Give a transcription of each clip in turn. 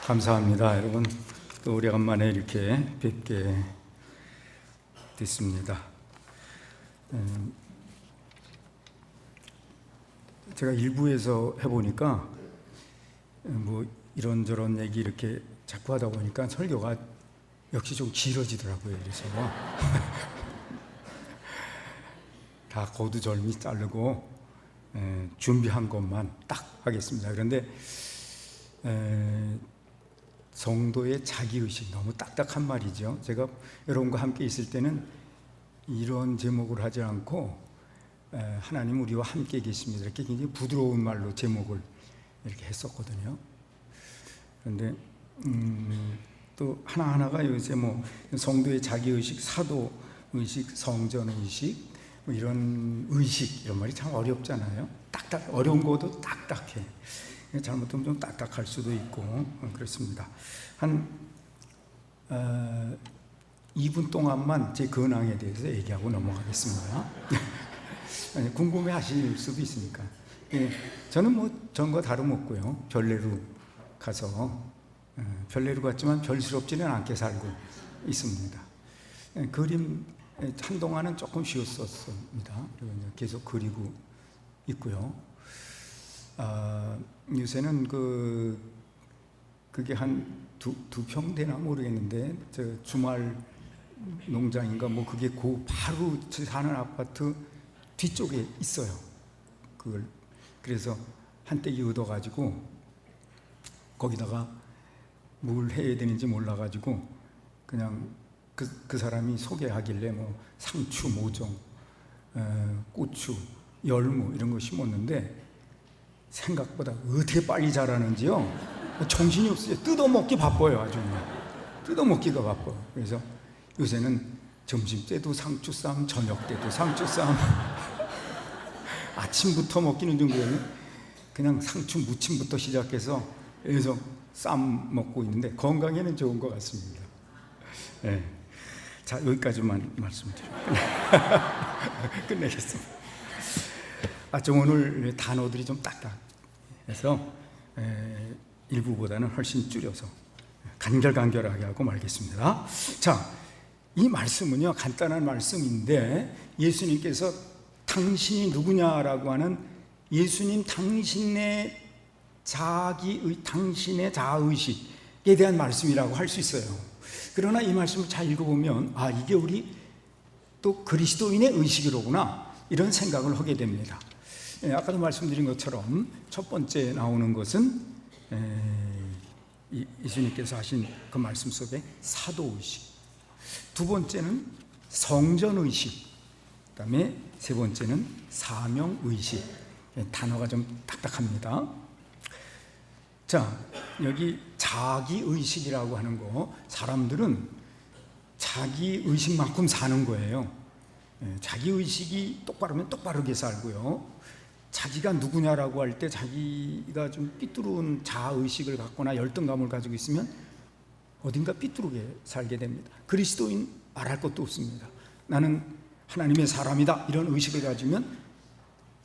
감사합니다. 여러분, 또 오래간만에 이렇게 뵙게 됐습니다. 제가 일부에서 해보니까 뭐 이런저런 얘기 이렇게 자꾸 하다 보니까 설교가 역시 좀 길어지더라고요. 그래서 다 거두절미 자르고 준비한 것만 딱 하겠습니다. 그런데 성도의 자기의식, 너무 딱딱한 말이죠. 제가 여러분과 함께 있을 때는 이런 제목을 하지 않고 하나님 우리와 함께 계십니다, 이렇게 굉장히 부드러운 말로 제목을 이렇게 했었거든요. 그런데 또 하나하나가 요새 뭐 성도의 자기의식, 사도의식, 성전의식, 뭐 이런 의식, 이런 말이 참 어렵잖아요. 어려운 것도 딱딱해. 잘못하면 좀 딱딱할 수도 있고 그렇습니다. 한 2분 동안만 제 근황에 대해서 얘기하고 넘어가겠습니다. 궁금해 하실 수도 있으니까. 저는 뭐 전과 다름없고요. 별내로 가서 별내로 갔지만 별스럽지는 않게 살고 있습니다. 그림 한동안은 조금 쉬었었습니다. 그리고 계속 그리고 있고요. 요새는 그게 한 두 평 되나 모르겠는데, 저 주말 농장인가 뭐 그게 바로 사는 아파트 뒤쪽에 있어요. 그래서 한때기 얻어가지고 거기다가 뭘 해야 되는지 몰라가지고 그냥 그 사람이 소개하길래 뭐 상추, 모종, 고추, 열무 이런 거 심었는데 생각보다 어떻게 빨리 자라는지요. 정신이 없어요. 뜯어먹기 바빠요. 아주 뜯어먹기가 바빠요. 그래서 요새는 점심 때도 상추 쌈, 저녁 때도 상추 쌈. 아침부터 먹기는 좀 그러면 그냥 상추 무침부터 시작해서 여기서 쌈 먹고 있는데 건강에는 좋은 것 같습니다. 네. 자, 여기까지만 말씀드리고 끝내겠습니다. 좀 오늘 단어들이 좀 딱딱해서 일부보다는 훨씬 줄여서 간결간결하게 하고 말겠습니다. 자, 이 말씀은요 간단한 말씀인데, 예수님께서 당신이 누구냐라고 하는 예수님 당신의 당신의 자아의식에 대한 말씀이라고 할 수 있어요. 그러나 이 말씀을 잘 읽어보면 이게 우리 또 그리스도인의 의식이로구나, 이런 생각을 하게 됩니다. 아까도 말씀드린 것처럼 첫 번째 나오는 것은 예수님께서 하신 그 말씀 속에 사도의식, 두 번째는 성전의식, 그 다음에 세 번째는 사명의식. 단어가 좀 딱딱합니다. 자, 여기 자기의식이라고 하는 거, 사람들은 자기의식만큼 사는 거예요. 자기의식이 똑바르면 똑바르게 살고요, 자기가 누구냐라고 할 때 자기가 좀 삐뚤은 자아의식을 갖거나 열등감을 가지고 있으면 어딘가 삐뚤게 살게 됩니다. 그리스도인 말할 것도 없습니다. 나는 하나님의 사람이다, 이런 의식을 가지면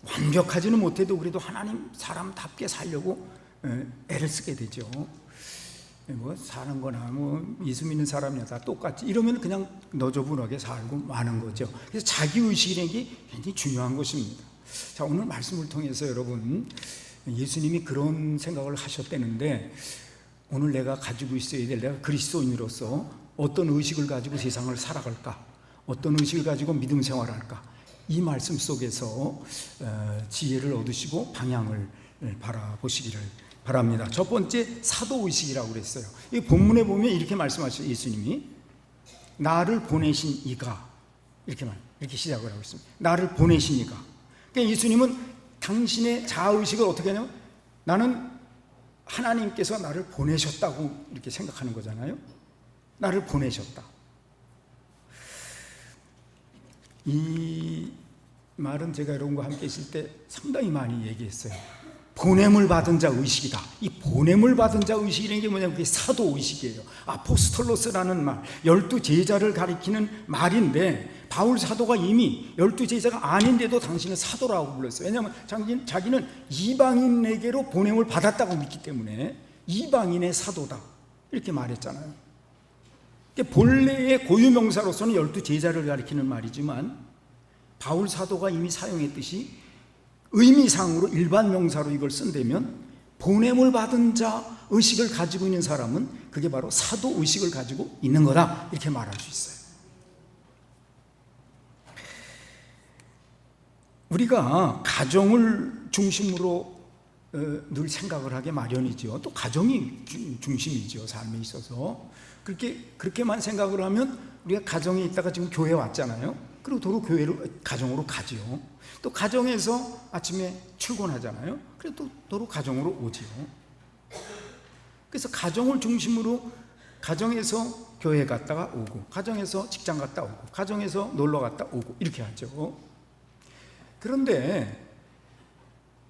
완벽하지는 못해도 그래도 하나님 사람답게 살려고 애를 쓰게 되죠. 뭐 사는 거나 뭐 예수 믿는 사람이나 다 똑같지, 이러면 그냥 너저분하게 살고 마는 거죠. 그래서 자기의식이라는 게 굉장히 중요한 것입니다. 자, 오늘 말씀을 통해서 여러분, 예수님이 그런 생각을 하셨다는데, 오늘 내가 가지고 있어야 될, 내가 그리스도인으로서 어떤 의식을 가지고 세상을 살아갈까, 어떤 의식을 가지고 믿음 생활할까, 이 말씀 속에서 지혜를 얻으시고 방향을 바라보시기를 바랍니다. 첫 번째, 사도의식이라고 그랬어요. 이 본문에 보면 이렇게 말씀하셨어요. 예수님이 나를 보내신 이가, 이렇게 시작을 하고 있습니다. 나를 보내신 이가. 그러니까 예수님은 당신의 자아의식을 어떻게 하냐면, 나는 하나님께서 나를 보내셨다고 이렇게 생각하는 거잖아요. 나를 보내셨다. 이 말은 제가 여러분과 함께 있을 때 상당히 많이 얘기했어요. 보냄을 받은 자 의식이다. 이 보냄을 받은 자 의식이라는 게 뭐냐면 그게 사도 의식이에요. 아포스톨로스라는 말, 12제자를 가리키는 말인데, 바울 사도가 이미 12제자가 아닌데도 당신은 사도라고 불렀어요. 왜냐하면 자기는 이방인에게로 보냄을 받았다고 믿기 때문에 이방인의 사도다 이렇게 말했잖아요. 본래의 고유명사로서는 12제자를 가리키는 말이지만 바울 사도가 이미 사용했듯이 의미상으로 일반 명사로 이걸 쓴다면 보냄을 받은 자 의식을 가지고 있는 사람은 그게 바로 사도 의식을 가지고 있는 거다 이렇게 말할 수 있어요. 우리가 가정을 중심으로 늘 생각을 하게 마련이죠. 또 가정이 중심이죠, 삶에 있어서. 그렇게만 생각을 하면 우리가 가정에 있다가 지금 교회 왔잖아요. 그리고 도로 가정으로 가죠. 또 가정에서 아침에 출근하잖아요. 그리고 또 도로 가정으로 오지요. 그래서 가정을 중심으로 가정에서 교회 갔다가 오고, 가정에서 직장 갔다 오고, 가정에서 놀러 갔다 오고 이렇게 하죠. 그런데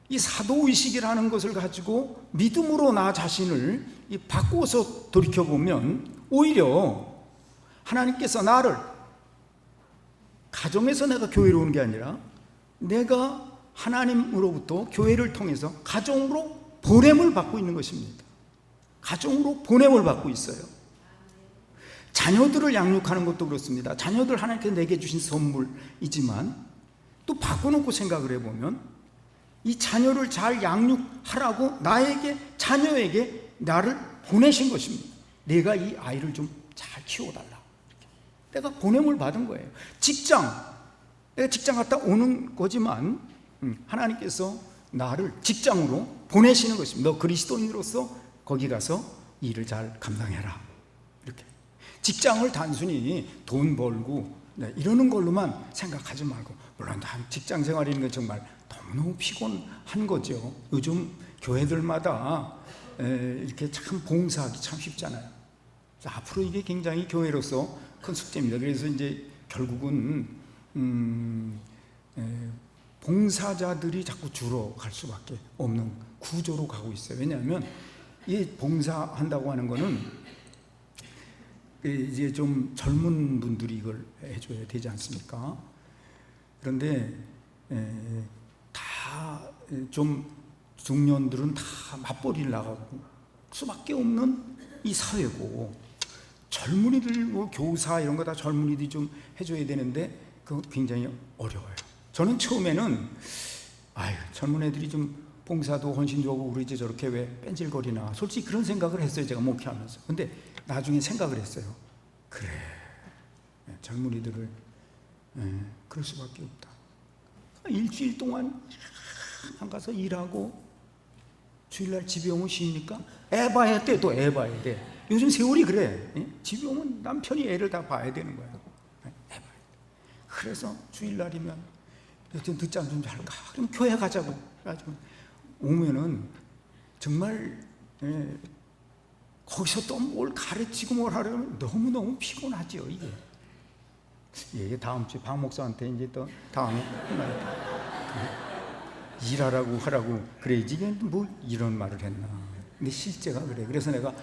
이 사도의식이라는 것을 가지고 믿음으로 나 자신을 바꾸어서 돌이켜보면 오히려 하나님께서 나를 가정에서 내가 교회로 온 게 아니라 내가 하나님으로부터 교회를 통해서 가정으로 보냄을 받고 있는 것입니다. 가정으로 보냄을 받고 있어요. 자녀들을 양육하는 것도 그렇습니다. 자녀들 하나님께서 내게 주신 선물이지만 또 바꿔놓고 생각을 해보면 이 자녀를 잘 양육하라고 자녀에게 나를 보내신 것입니다. 내가 이 아이를 좀 잘 키워달라. 내가 보냄을 받은 거예요. 내가 직장 갔다 오는 거지만 하나님께서 나를 직장으로 보내시는 것입니다. 너 그리스도인으로서 거기 가서 일을 잘 감당해라. 이렇게. 직장을 단순히 돈 벌고 이러는 걸로만 생각하지 말고, 물론 직장 생활이라는 건 정말 너무너무 피곤한 거죠. 요즘 교회들마다 이렇게 참 봉사하기 참 쉽잖아요. 앞으로 이게 굉장히 교회로서 큰 숙제입니다. 그래서 이제 결국은 봉사자들이 자꾸 줄어갈 수밖에 없는 구조로 가고 있어요. 왜냐하면 이 봉사한다고 하는 거는 이제 좀 젊은 분들이 이걸 해줘야 되지 않습니까? 그런데 다 좀 중년들은 다 맞벌이를 나가고 수밖에 없는 이 사회고, 젊은이들 교사 이런 거 다 젊은이들이 좀 해줘야 되는데 그거 굉장히 어려워요. 저는 처음에는 젊은 애들이 좀 봉사도 헌신도 하고 그러지 저렇게 왜 뺀질거리나, 솔직히 그런 생각을 했어요, 제가 목회하면서. 근데 나중에 생각을 했어요. 그래, 젊은이들을 그럴 수밖에 없다. 일주일 동안 안 가서 일하고 주일날 집에 오면 쉬니까 애 봐야 돼. 또 애 봐야 돼. 요즘 세월이 그래. 집에 오면 남편이 애를 다 봐야 되는 거예요. 애 봐야 돼. 그래서 주일날이면 늦잠 좀 잘까? 그럼 교회 가자고. 그래가지고 오면은 정말 거기서 또 뭘 가르치고 뭘 하려면 너무너무 피곤하죠, 이게. 다음 주에 박 목사한테 이제 또 다음에 일하라고 하라고 그래야지, 뭐 이런 말을 했나. 근데 실제가 그래. 그래서 내가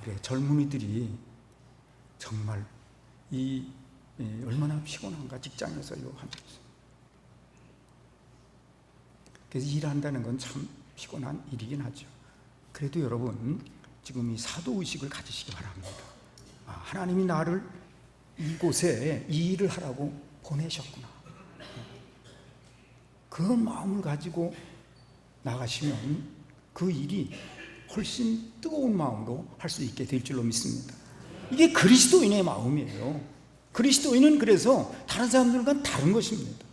그래, 젊은이들이 정말 얼마나 피곤한가, 직장에서 이거 하면서. 그래서 일한다는 건 참 피곤한 일이긴 하죠. 그래도 여러분, 지금 이 사도의식을 가지시기 바랍니다. 하나님이 나를 이곳에 이 일을 하라고 보내셨구나. 그런 마음을 가지고 나가시면 그 일이 훨씬 뜨거운 마음으로 할 수 있게 될 줄로 믿습니다. 이게 그리스도인의 마음이에요. 그리스도인은 그래서 다른 사람들과는 다른 것입니다.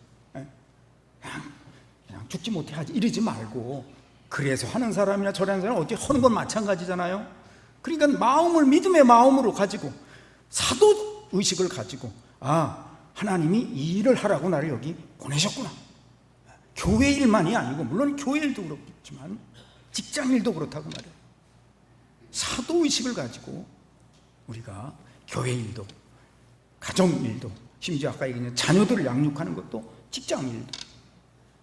그냥 죽지 못해 하지 이러지 말고, 그래서 하는 사람이나 저라는 사람은 어떻게 하는 건 마찬가지잖아요. 그러니까 마음을 믿음의 마음으로 가지고 사도 의식을 가지고 하나님이 이 일을 하라고 나를 여기 보내셨구나. 교회 일만이 아니고, 물론 교회 일도 그렇지만 직장 일도 그렇다고 말해요. 사도 의식을 가지고 우리가 교회 일도, 가정 일도, 심지어 아까 얘기한 자녀들을 양육하는 것도, 직장 일도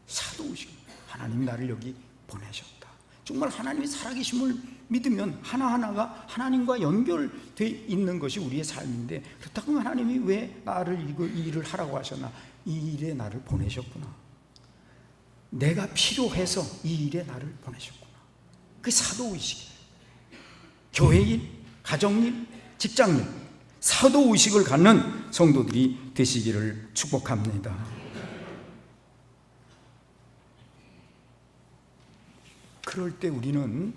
사도 의식. 하나님이 나를 여기 보내셨다. 정말 하나님이 살아계심을 믿으면 하나하나가 하나님과 연결되어 있는 것이 우리의 삶인데, 그렇다고 하나님이 왜 나를 이 일을 하라고 하셨나? 이 일에 나를 보내셨구나. 내가 필요해서 이 일에 나를 보내셨구나. 그게 사도의식이에요. 교회일, 가정일, 직장일, 사도의식을 갖는 성도들이 되시기를 축복합니다. 그럴 때 우리는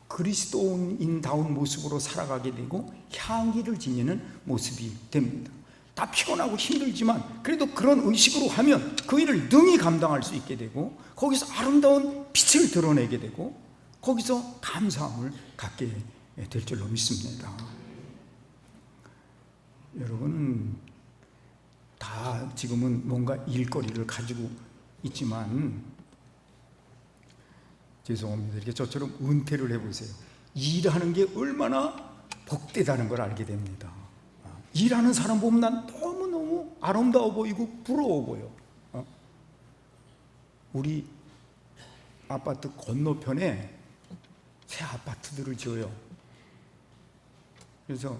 그리스도인다운 모습으로 살아가게 되고 향기를 지니는 모습이 됩니다. 다 피곤하고 힘들지만 그래도 그런 의식으로 하면 그 일을 능히 감당할 수 있게 되고 거기서 아름다운 빛을 드러내게 되고 거기서 감사함을 갖게 될 줄로 믿습니다. 여러분은 다 지금은 뭔가 일거리를 가지고 있지만 죄송합니다. 이렇게 저처럼 은퇴를 해보세요. 일하는 게 얼마나 복되다는 걸 알게 됩니다. 일하는 사람 보면 난 너무너무 아름다워 보이고 부러워 보여. 우리 아파트 건너편에 새 아파트들을 지어요. 그래서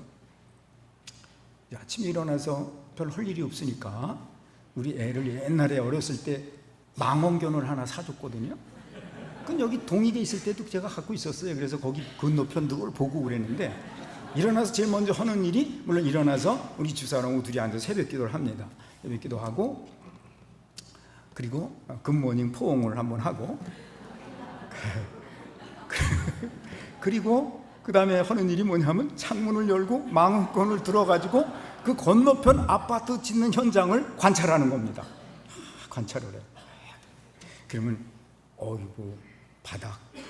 아침에 일어나서 별 할 일이 없으니까 우리 애를 옛날에 어렸을 때 망원경을 하나 사줬거든요. 그건 여기 동익에 있을 때도 제가 갖고 있었어요. 그래서 거기 건너편 늘 보고 그랬는데 일어나서 제일 먼저 하는 일이 물론 일어나서 우리 집사람하고 둘이 앉아서 새벽 기도를 합니다. 새벽 기도하고 그리고 굿모닝 포옹을 한번 하고 그리고 그 다음에 하는 일이 뭐냐면 창문을 열고 망원경을 들어가지고 그 건너편 아파트 짓는 현장을 관찰하는 겁니다. 관찰을 해요. 그러면 어이구 바닥 다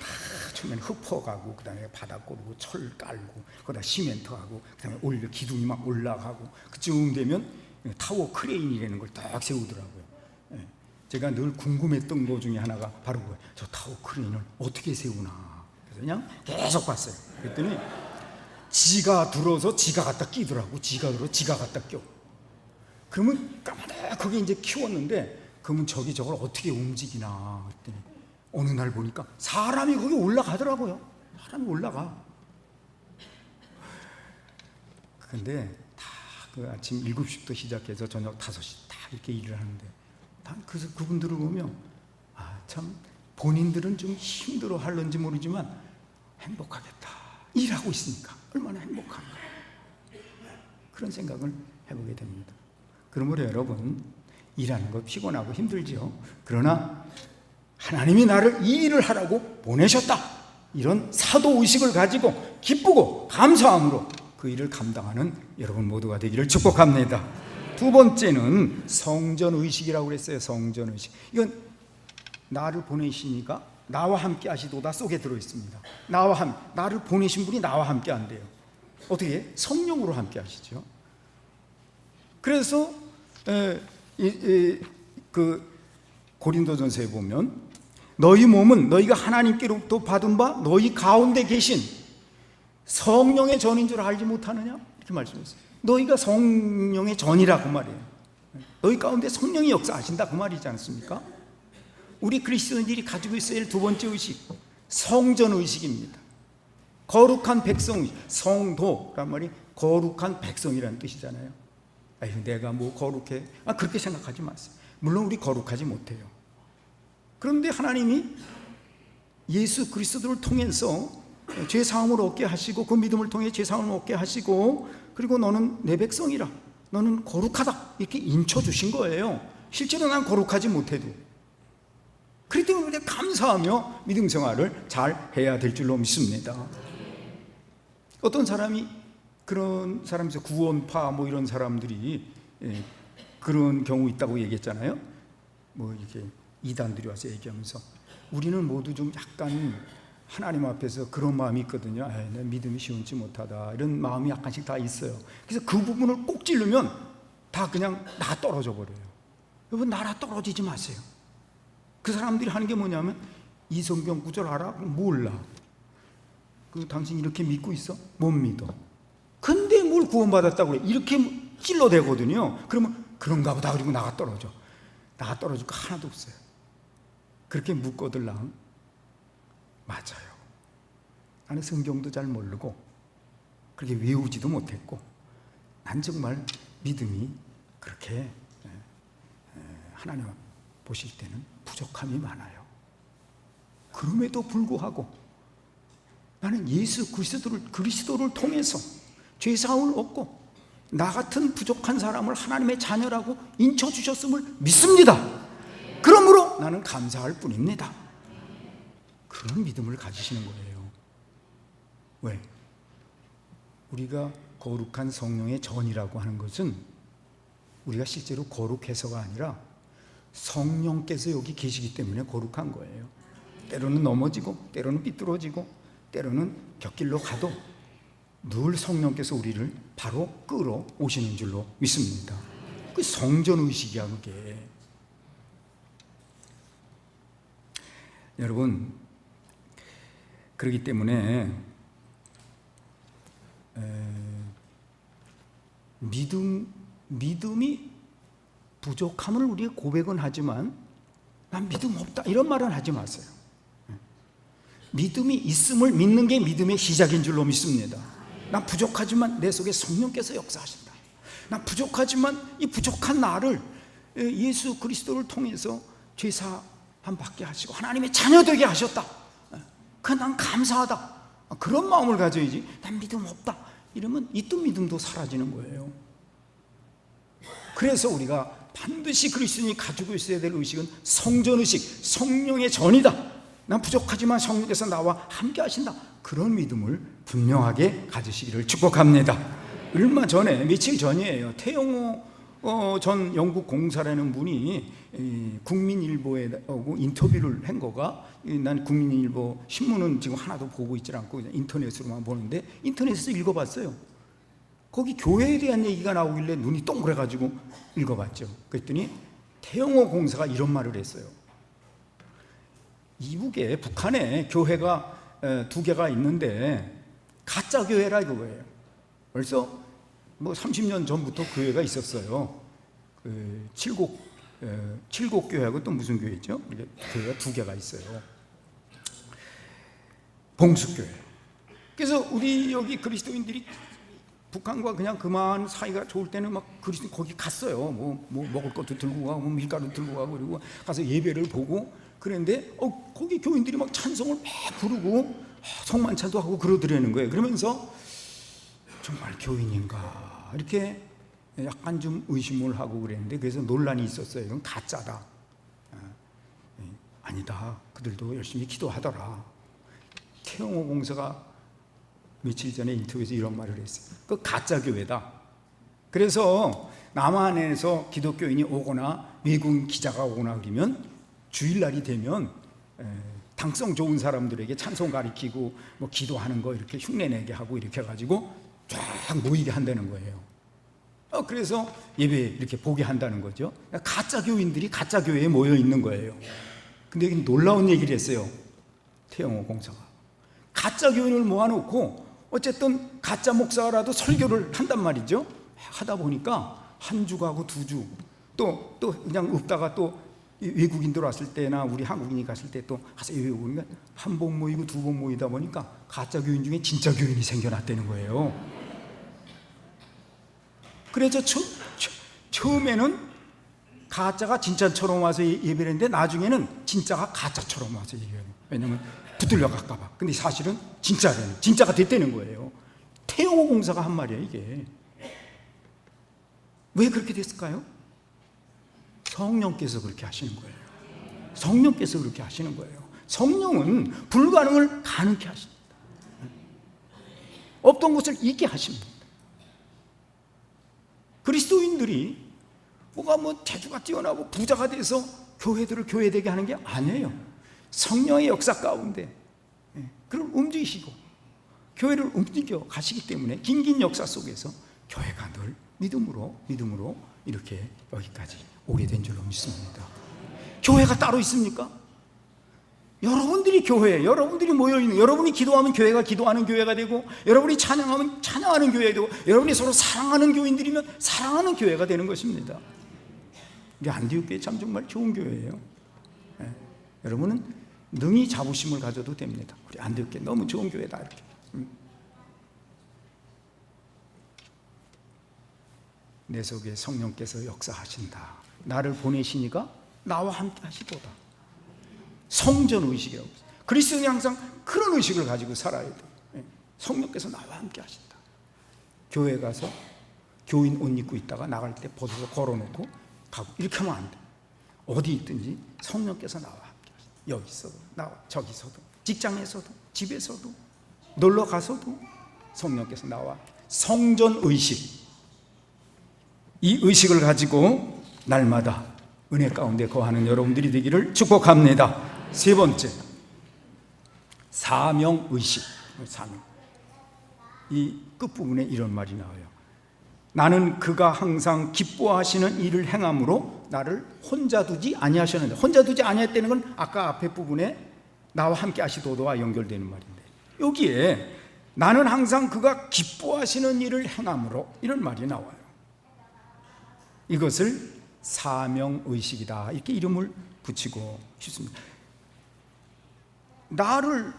처음에는 흙 퍼가고 그 다음에 바닥 고르고 철 깔고 거기다 시멘트하고 그 다음에 올려 기둥이 막 올라가고 그쯤 되면 타워 크레인이라는 걸 딱 세우더라고요. 제가 늘 궁금했던 거 중에 하나가 바로 그거예요. 저 타워 크레인을 어떻게 세우나. 그래서 그냥 계속 봤어요. 그랬더니 지가 들어서 지가 갖다 끼더라고. 지가 들어 지가 갖다 껴. 그러면 까마득하게 이제 키웠는데 그러면 저기 저걸 어떻게 움직이나 그랬더니 어느 날 보니까 사람이 거기 올라가더라고요. 사람이 올라가. 근데 다 그 아침 7시부터 시작해서 저녁 5시 다 이렇게 일을 하는데 그래서 그분들을 보면 참 본인들은 좀 힘들어 할런지 모르지만 행복하겠다. 일하고 있으니까 얼마나 행복한가. 그런 생각을 해보게 됩니다. 그러므로 여러분 일하는 거 피곤하고 힘들죠. 그러나 하나님이 나를 이 일을 하라고 보내셨다. 이런 사도의식을 가지고 기쁘고 감사함으로 그 일을 감당하는 여러분 모두가 되기를 축복합니다. 두 번째는 성전의식이라고 그랬어요. 성전의식. 이건 나를 보내시니까 나와 함께 하시도다 속에 들어있습니다. 나를 보내신 분이 나와 함께 한대요. 어떻게? 성령으로 함께 하시죠. 그래서 그 고린도전서에 보면 너희 몸은 너희가 하나님께로부터 받은 바 너희 가운데 계신 성령의 전인 줄 알지 못하느냐? 이렇게 말씀했어요. 너희가 성령의 전이라고 말이에요. 너희 가운데 성령이 역사하신다 그 말이지 않습니까? 우리 그리스도인들이 가지고 있어야 할 두 번째 의식, 성전의식입니다. 거룩한 백성, 성도란 말이 거룩한 백성이라는 뜻이잖아요. 아유, 내가 뭐 거룩해? 그렇게 생각하지 마세요. 물론 우리 거룩하지 못해요. 그런데 하나님이 예수 그리스도를 통해서 죄 사함을 얻게 하시고 그 믿음을 통해 죄 사함을 얻게 하시고 그리고 너는 내 백성이라 너는 거룩하다 이렇게 인쳐주신 거예요. 실제로 난 거룩하지 못해도. 그렇기 때문에 감사하며 믿음 생활을 잘 해야 될 줄로 믿습니다. 어떤 사람이 그런 사람에서 구원파 뭐 이런 사람들이 그런 경우 있다고 얘기했잖아요. 뭐 이렇게 이단들이 와서 얘기하면서 우리는 모두 좀 약간 하나님 앞에서 그런 마음이 있거든요. 내 믿음이 시원치 못하다 이런 마음이 약간씩 다 있어요. 그래서 그 부분을 꼭 찌르면 다 그냥 나 떨어져 버려요. 여러분 나라 떨어지지 마세요. 그 사람들이 하는 게 뭐냐면 이 성경 구절 알아? 몰라. 그 당신 이렇게 믿고 있어? 못 믿어. 근데 뭘 구원받았다고 그래? 이렇게 찔러대거든요. 그러면 그런가 보다. 그리고 나가 떨어져. 나가 떨어질 거 하나도 없어요. 그렇게 묶어들랑 맞아요. 나는 성경도 잘 모르고 그렇게 외우지도 못했고 난 정말 믿음이 그렇게 하나님 보실 때는 부족함이 많아요. 그럼에도 불구하고 나는 예수 그리스도를 통해서 죄사함을 얻고 나 같은 부족한 사람을 하나님의 자녀라고 인쳐주셨음을 믿습니다. 그러므로 나는 감사할 뿐입니다. 그런 믿음을 가지시는 거예요. 왜? 우리가 거룩한 성령의 전이라고 하는 것은 우리가 실제로 거룩해서가 아니라 성령께서 여기 계시기 때문에 거룩한 거예요. 때로는 넘어지고 때로는 삐뚤어지고 때로는 곁길로 가도 늘 성령께서 우리를 바로 끌어오시는 줄로 믿습니다. 그 성전의식이야 그게. 여러분, 그렇기 때문에 믿음이 부족함을 우리가 고백은 하지만 난 믿음 없다 이런 말은 하지 마세요. 믿음이 있음을 믿는 게 믿음의 시작인 줄로 믿습니다. 난 부족하지만 내 속에 성령께서 역사하신다. 난 부족하지만 이 부족한 나를 예수 그리스도를 통해서 죄사함 받게 하시고 하나님의 자녀 되게 하셨다. 난 감사하다. 그런 마음을 가져야지. 난 믿음 없다 이러면 있던 믿음도 사라지는 거예요. 그래서 우리가 반드시 그리스도인이 가지고 있어야 될 의식은 성전의식, 성령의 전이다. 난 부족하지만 성령께서 나와 함께 하신다. 그런 믿음을 분명하게 가지시기를 축복합니다. 얼마 전에, 며칠 전이에요. 태영호 전 영국 공사라는 분이 국민일보에 인터뷰를 한 거가, 난 국민일보 신문은 지금 하나도 보고 있지 않고 인터넷으로만 보는데 인터넷에서 읽어봤어요. 거기 교회에 대한 얘기가 나오길래 눈이 동그래가지고 읽어봤죠. 그랬더니 태영호 공사가 이런 말을 했어요. 이북에 북한에 교회가 2개가 있는데 가짜 교회라 이거예요. 벌써 뭐 30년 전부터 교회가 있었어요. 칠곡 교회하고 또 무슨 교회죠? 교회가 2개가 있어요. 봉수교회. 그래서 우리 여기 그리스도인들이 북한과 그냥 그만 사이가 좋을 때는 막 그리스도 거기 갔어요. 뭐 먹을 것도 들고 가고 뭐 밀가루 들고 가고 그리고 가서 예배를 보고 그랬는데 거기 교인들이 막 찬송을 막 부르고 성만찬도 하고 그러더라는 거예요. 그러면서 정말 교인인가 이렇게 약간 좀 의심을 하고 그랬는데 그래서 논란이 있었어요. 이건 가짜다. 아니다. 그들도 열심히 기도하더라. 태영호 공사가 며칠 전에 인터뷰에서 이런 말을 했어요. 그 가짜 교회다. 그래서 남한에서 기독교인이 오거나 외국인 기자가 오거나 그러면 주일날이 되면 당성 좋은 사람들에게 찬송 가리키고 뭐 기도하는 거 이렇게 흉내내게 하고 이렇게 해가지고 쫙 모이게 한다는 거예요. 그래서 예배 이렇게 보게 한다는 거죠. 가짜 교인들이 가짜 교회에 모여 있는 거예요. 근데 여기 놀라운 얘기를 했어요. 태영호 공사가 가짜 교인을 모아놓고 어쨌든 가짜 목사라도 설교를 한단 말이죠. 하다 보니까 한 주 가고 2주 또 그냥 없다가 또 외국인들 왔을 때나 우리 한국인이 갔을 때 또 가서 예배 오니까 한 번 모이고 2번 모이다 보니까 가짜 교인 중에 진짜 교인이 생겨났다는 거예요. 그래서 처음에는 가짜가 진짜처럼 와서 예배를 했는데 나중에는 진짜가 가짜처럼 와서 예배해요. 왜냐면 붙들려 갈까봐. 근데 사실은 진짜가 됐다는 거예요. 태영호 공사가 한 말이에요. 이게 왜 그렇게 됐을까요? 성령께서 그렇게 하시는 거예요. 성령께서 그렇게 하시는 거예요. 성령은 불가능을 가능케 하십니다. 없던 것을 있게 하십니다. 그리스도인들이 뭐가 재주가 뛰어나고 부자가 돼서 교회들을 교회되게 하는 게 아니에요. 성령의 역사 가운데 그걸 움직이시고 교회를 움직여 가시기 때문에 긴긴 역사 속에서 교회가 늘 믿음으로 이렇게 여기까지 오게 된 줄로 믿습니다. 교회가 따로 있습니까? 여러분들이 교회에 여러분들이 모여있는, 여러분이 기도하면 교회가 기도하는 교회가 되고, 여러분이 찬양하면 찬양하는 교회가 되고, 여러분이 서로 사랑하는 교인들이면 사랑하는 교회가 되는 것입니다. 우리 안디옥교회 참 정말 좋은 교회예요. 여러분은 능히 자부심을 가져도 됩니다. 우리 안디옥교회 너무 좋은 교회다 이렇게. 내 속에 성령께서 역사하신다. 나를 보내시니까 나와 함께 하시도다. 성전 의식이라고. 그리스도인이 항상 그런 의식을 가지고 살아야 돼. 성령께서 나와 함께 하신다. 교회 가서 교인 옷 입고 있다가 나갈 때 벗어서 걸어놓고 가고 이렇게 하면 안 돼. 어디 있든지 성령께서 나와 함께 하신다. 여기 있어도 나와 저기서도 직장에서도 집에서도 놀러 가서도 성령께서 나와 함께. 성전 의식, 이 의식을 가지고 날마다 은혜 가운데 거하는 여러분들이 되기를 축복합니다. 세 번째, 사명 의식. 사명. 이 끝부분에 이런 말이 나와요. 나는 그가 항상 기뻐하시는 일을 행함으로 나를 혼자 두지 아니하셨는데, 혼자 두지 아니했다는 건 아까 앞에 부분에 나와 함께 하시도도와 연결되는 말인데, 여기에 나는 항상 그가 기뻐하시는 일을 행함으로 이런 말이 나와요. 이것을 사명의식이다 이렇게 이름을 붙이고 싶습니다. 나를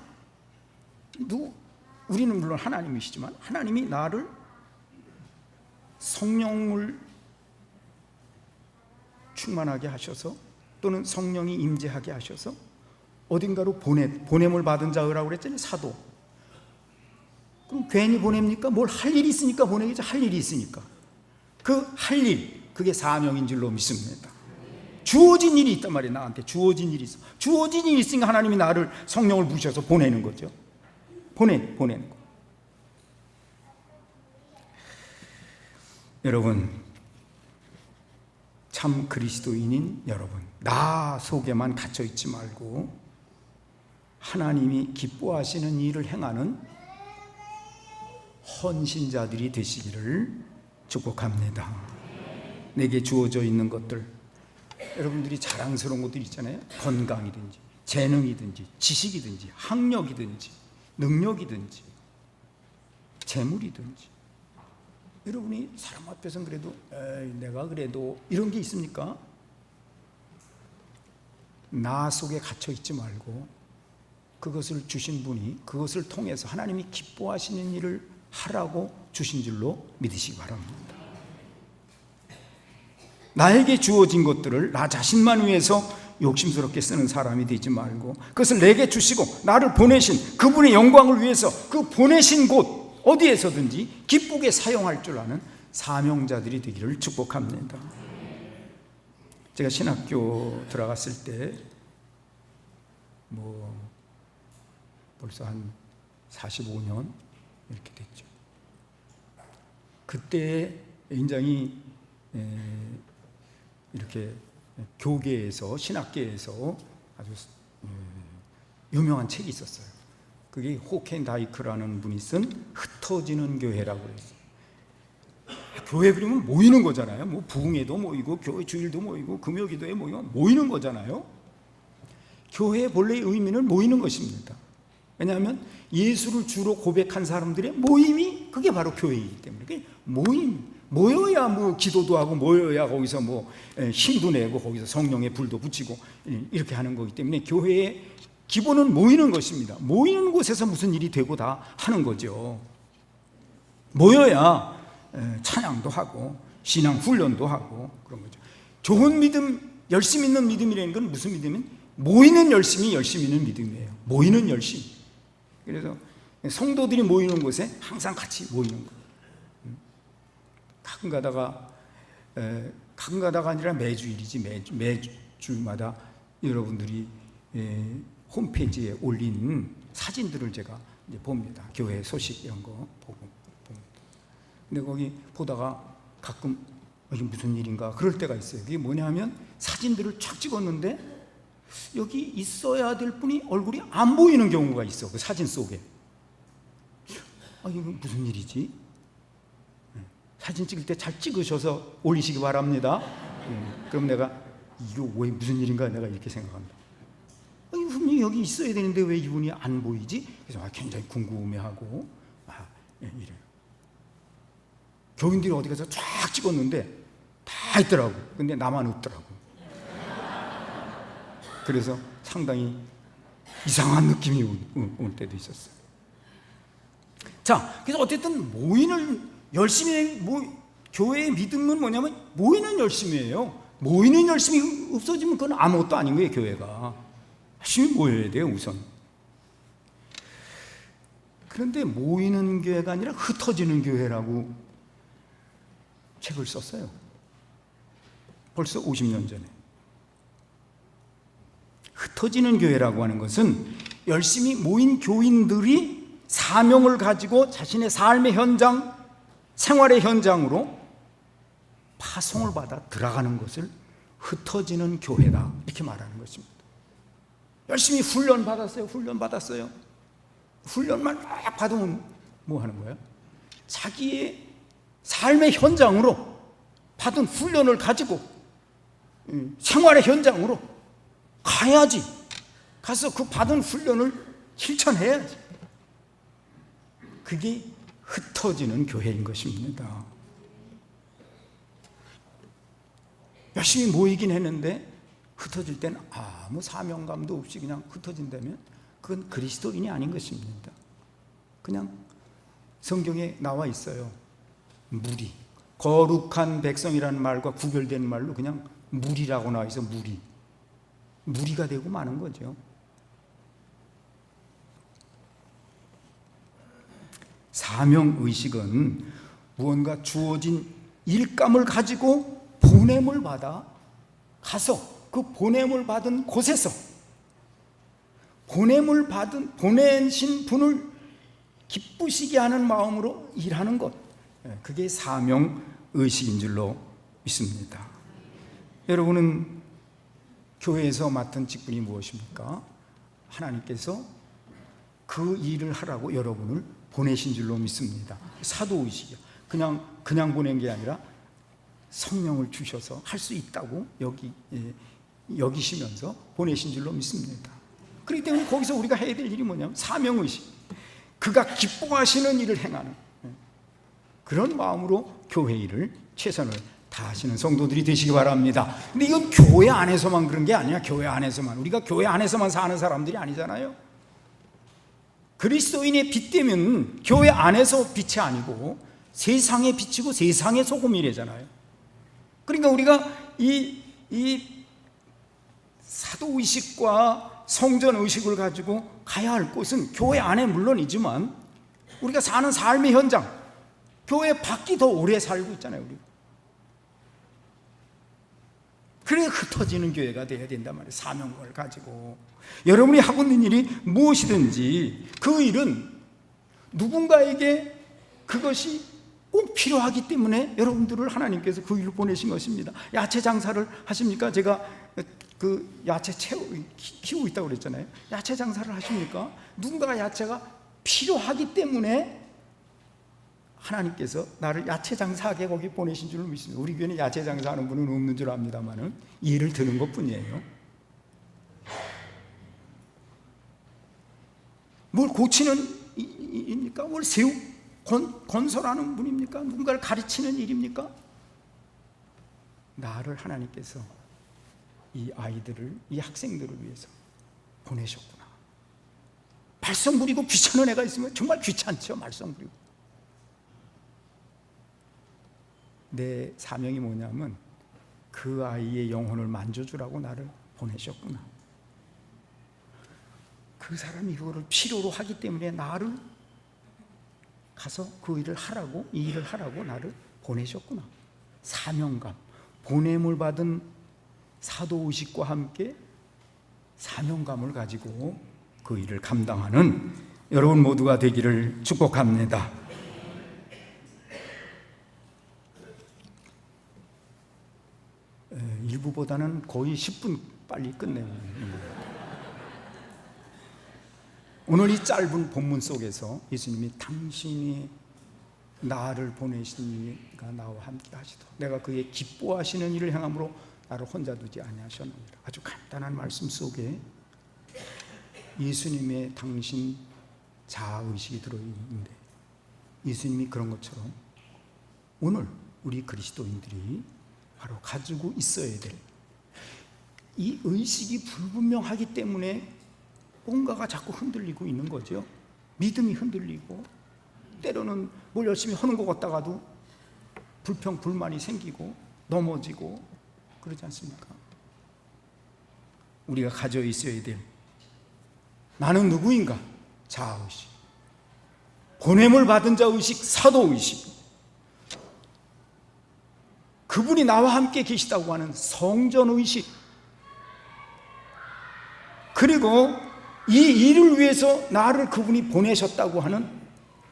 우리는 물론 하나님이시지만 하나님이 나를 성령을 충만하게 하셔서 또는 성령이 임재하게 하셔서 어딘가로 보냄을 받은 자라고 그랬잖아요. 사도. 그럼 괜히 보냅니까? 뭘 할 일이 있으니까 보내겠죠. 할 일이 있으니까. 그 할 일, 그게 사명인 줄로 믿습니다. 주어진 일이 있단 말이에요. 나한테 주어진 일이 있어. 주어진 일이 있으니까 하나님이 나를 성령을 부으셔서 보내는 거죠. 보내는 거. 여러분, 참 그리스도인인 여러분, 나 속에만 갇혀 있지 말고 하나님이 기뻐하시는 일을 행하는 헌신자들이 되시기를 축복합니다. 내게 주어져 있는 것들, 여러분들이 자랑스러운 것들 있잖아요. 건강이든지 재능이든지 지식이든지 학력이든지 능력이든지 재물이든지, 여러분이 사람 앞에서는 그래도 내가 그래도 이런 게 있습니까? 나 속에 갇혀 있지 말고 그것을 주신 분이 그것을 통해서 하나님이 기뻐하시는 일을 하라고 주신 줄로 믿으시기 바랍니다. 나에게 주어진 것들을 나 자신만 위해서 욕심스럽게 쓰는 사람이 되지 말고 그것을 내게 주시고 나를 보내신 그분의 영광을 위해서 그 보내신 곳 어디에서든지 기쁘게 사용할 줄 아는 사명자들이 되기를 축복합니다. 제가 신학교 들어갔을 때 벌써 한 45년 이렇게 됐죠. 그때 굉장히 이렇게 교계에서 신학계에서 아주 유명한 책이 있었어요. 그게 호켄다이크라는 분이 쓴 흩어지는 교회라고 그랬어요. 교회 그러면 모이는 거잖아요. 뭐 부흥회도 모이고 교회 주일도 모이고 금요기도에 모이는 거잖아요. 교회의 본래의 의미는 모이는 것입니다. 왜냐하면 예수를 주로 고백한 사람들의 모임이 그게 바로 교회이기 때문에 그게 모여야 기도도 하고 모여야 거기서 힘도 내고 거기서 성령의 불도 붙이고 이렇게 하는 거기 때문에 교회의 기본은 모이는 것입니다. 모이는 곳에서 무슨 일이 되고 다 하는 거죠. 모여야 찬양도 하고 신앙 훈련도 하고 그런 거죠. 좋은 믿음, 열심 있는 믿음이라는 건 무슨 믿음이면 모이는 열심히 있는 믿음이에요. 모이는 열심. 그래서 성도들이 모이는 곳에 항상 같이 모이는 거예요. 가끔 가다가 아니라 매주일이지 매주마다 여러분들이 홈페이지에 올린 사진들을 제가 이제 봅니다. 교회 소식 이런 거 보고. 근데 거기 보다가 가끔 이게 무슨 일인가 그럴 때가 있어요. 그게 뭐냐면 사진들을 쫙 찍었는데 여기 있어야 될 분이 얼굴이 안 보이는 경우가 있어. 그 사진 속에. 이거 무슨 일이지? 사진 찍을 때 잘 찍으셔서 올리시기 바랍니다. 그럼 내가 이거 왜 무슨 일인가 내가 이렇게 생각합니다. 분명히 여기 있어야 되는데 왜 이분이 안 보이지? 그래서 굉장히 궁금해하고 이래요. 교인들이 어디 가서 쫙 찍었는데 다 있더라고. 근데 나만 없더라고. 그래서 상당히 이상한 느낌이 올 때도 있었어요. 자, 그래서 어쨌든 모이는 열심히 교회의 믿음은 뭐냐면 모이는 열심이에요. 모이는 열심이 없어지면 그건 아무것도 아닌 거예요. 교회가 열심히 모여야 돼요. 우선 그런데 모이는 교회가 아니라 흩어지는 교회라고 책을 썼어요. 벌써 50년 전에. 흩어지는 교회라고 하는 것은 열심히 모인 교인들이 사명을 가지고 자신의 삶의 현장, 생활의 현장으로 파송을 받아 들어가는 것을 흩어지는 교회다, 이렇게 말하는 것입니다. 열심히 훈련 받았어요. 훈련만 막 받으면 뭐 하는 거예요? 자기의 삶의 현장으로 받은 훈련을 가지고 생활의 현장으로 가야지. 가서 그 받은 훈련을 실천해야지. 그게 흩어지는 교회인 것입니다. 열심히 모이긴 했는데 흩어질 때는 아무 사명감도 없이 그냥 흩어진다면 그건 그리스도인이 아닌 것입니다. 그냥 성경에 나와 있어요. 무리. 거룩한 백성이라는 말과 구별된 말로 그냥 무리라고 나와 있어. 무리가 되고 마는 거죠. 사명의식은 무언가 주어진 일감을 가지고 보냄을 받아 가서 그 보냄을 받은 곳에서 보내신 분을 기쁘시게 하는 마음으로 일하는 것, 그게 사명의식인 줄로 믿습니다. 여러분은 교회에서 맡은 직분이 무엇입니까? 하나님께서 그 일을 하라고 여러분을 보내신 줄로 믿습니다. 사도의식이요. 그냥 보낸 게 아니라 성령을 주셔서 할 수 있다고 여기시면서 보내신 줄로 믿습니다. 그렇기 때문에 거기서 우리가 해야 될 일이 뭐냐면 사명의식, 그가 기뻐하시는 일을 행하는 그런 마음으로 교회 일을 최선을 다하시는 성도들이 되시기 바랍니다. 근데 이건 교회 안에서만 그런 게 아니야. 교회 안에서만, 우리가 교회 안에서만 사는 사람들이 아니잖아요. 그리스도인의 빛 되면 교회 안에서 빛이 아니고 세상의 빛이고 세상의 소금이래잖아요. 그러니까 우리가 이 사도의식과 성전의식을 가지고 가야 할 곳은 교회 안에 물론이지만 우리가 사는 삶의 현장, 교회 밖이 더 오래 살고 있잖아요. 우리. 그래 흩어지는 교회가 되어야 된단 말이에요. 사명을 가지고 여러분이 하고 있는 일이 무엇이든지 그 일은 누군가에게 그것이 꼭 필요하기 때문에 여러분들을 하나님께서 그 일을 보내신 것입니다. 야채 장사를 하십니까? 제가 그 야채 키우고 있다고 그랬잖아요. 야채 장사를 하십니까? 누군가가 야채가 필요하기 때문에 하나님께서 나를 야채 장사하게 거기 보내신 줄 믿습니다. 우리 교회는 야채 장사하는 분은 없는 줄 압니다만은 일을 드는 것뿐이에요. 뭘 고치는 일입니까? 뭘 건설하는 분입니까? 누군가를 가르치는 일입니까? 나를 하나님께서 이 아이들을, 이 학생들을 위해서 보내셨구나. 말썽 부리고 귀찮은 애가 있으면 정말 귀찮죠. 말썽 부리고. 내 사명이 뭐냐면 그 아이의 영혼을 만져주라고 나를 보내셨구나. 그 사람이 그거를 필요로 하기 때문에 나를 가서 그 일을 하라고, 이 일을 하라고 나를 보내셨구나. 사명감, 보냄을 받은 사도의식과 함께 사명감을 가지고 그 일을 감당하는 여러분 모두가 되기를 축복합니다. 일부보다는 거의 10분 빨리 끝내요. 오늘 이 짧은 본문 속에서 예수님이 당신이 나를 보내신 이가 나와 함께 하시도록 내가 그의 기뻐하시는 일을 행함으로 나를 혼자 두지 아니하셨느니라. 아주 간단한 말씀 속에 예수님의 당신 자아의식이 들어있는데 예수님이 그런 것처럼 오늘 우리 그리스도인들이 바로 가지고 있어야 될 이 의식이 불분명하기 때문에 뭔가가 자꾸 흔들리고 있는 거죠. 믿음이 흔들리고 때로는 뭘 열심히 하는 것 같다가도 불평, 불만이 생기고 넘어지고 그러지 않습니까? 우리가 가져 있어야 될 나는 누구인가? 자아의식. 보냄을 받은 자 의식, 사도 의식, 그분이 나와 함께 계시다고 하는 성전 의식, 그리고 이 일을 위해서 나를 그분이 보내셨다고 하는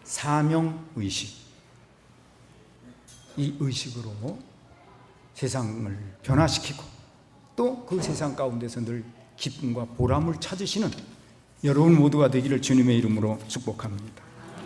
사명 의식, 이 의식으로 세상을 변화시키고 또 그 세상 가운데서 늘 기쁨과 보람을 찾으시는 여러분 모두가 되기를 주님의 이름으로 축복합니다.